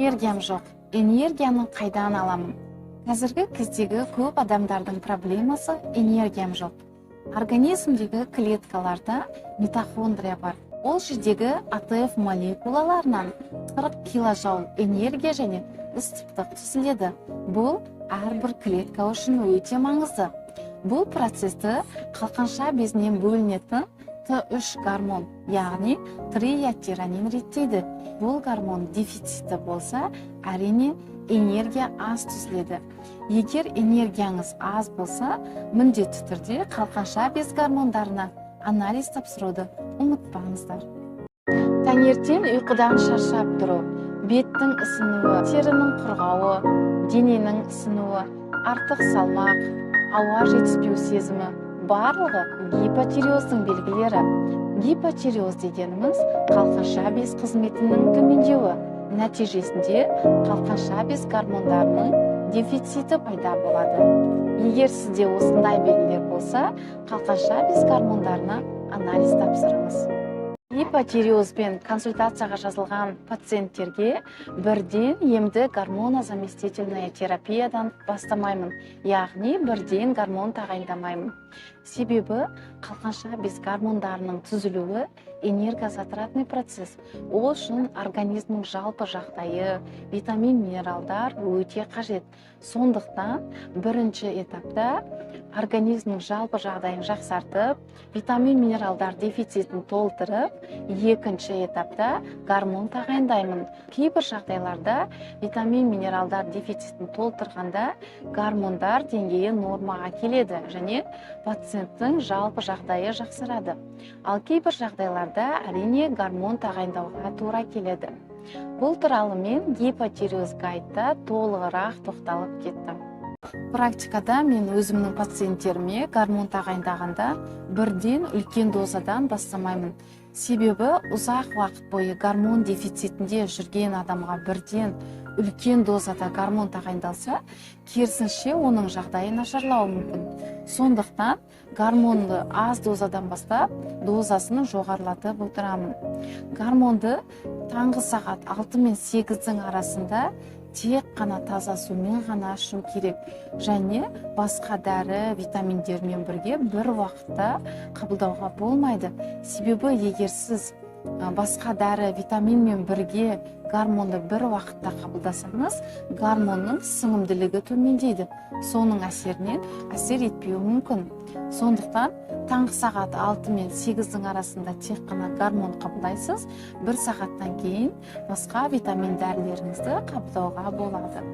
Энергиям жоқ. Энергияны қайдан аламын? Қазіргі кездегі көп адамдардың проблемасы энергиям жоқ. Организмдегі клеткаларда митохондрия бар. Ол жердегі АТФ молекулаларынан 40 киложоуль энергия және ыстықтық түзіледі. Бұл әрбір клетка үшін өте маңызды. Бұл процесті қалқанша безінен бөлінетін Т3 гормон, яғни трииодтиронин реттейді. Бұл гормон дефициті болса, әрине энергия аз түзіледі. Егер энергияңыз аз болса, міндетті түрде қалқанша без гормондарына анализ тапсыруды ұмытпаңыздар. Таңертең ұйқыдан шаршап тұру, беттің ісінуі, терінің құрғауы, дененің ісінуі, артық салмақ, ауа жетіспеу сезімі барлығы гипотиреоздың белгілері. Гипотиреоз дегеніміз қалқанша без қызметінің төмендеуі. Нәтижесінде қалқанша без гормондарының дефициті пайда болады. Егер сізде осындай белгілер болса, қалқанша без гормондарына анализ тапсырыңыз. Гипотиреозбен консультацияға жазылған пациенттерге бірден емді гормонозаместительная терапиядан бастамаймын, яғни бірден гормон тағайындамаймын. Себебі қалқанша без гормондарының түзілуі энергозатратный процесс. Ол үшін организмнің жалпы жағдайы, витамин, минералдар өте қажет. Сондықтан бірінші этапта организмнің жалпы жағдайын жақсартып, витамин, минералдар дефицитін толтырып, екінші этапта гормон тағайындаймын. Кейбір жағдайларда витамин, минералдар дефицитін толтырғанда гормондар деңгейі нормаға келеді және пациенттің жалпы жағдайы жақсарады. Ал кейбір жағдайларда әрине гормон тағайындауға тура келеді. Бұл туралы мен гипотиреоз гайдта толығырақ тоқталып кеттім. Практикада мен өзімнің пациенттеріме гормон тағайындағанда бірден үлкен дозадан бастамаймын. Себебі ұзақ уақыт бойы гормон дефицитінде жүрген адамға бірден үлкен дозада гормон тағайындалса, керісінше оның жағдайы нашарлауы мүмкін. Сондықтан гормонды аз дозадан бастап, дозасын жоғарылатып отырамын. Гормонды таңғы сағат 6 мен 8-дің арасында тек қана таза сумен ғана ішу керек және басқа дәрі витаминдермен бірге бір уақытта қабылдауға болмайды. Себебі егер сіз басқа дәрі витаминмен бірге гормонды бір уақытта қабылдасаңыз, гормонның сіңімділігі төмендейді. Соның әсерінен әсер етпеуі мүмкін. Сондықтан таңғы сағат 6 мен 8-дің арасында тек қана гормон қабылдайсыз, бір сағаттан кейін басқа витамин дәрілеріңізді қабылдауға болады.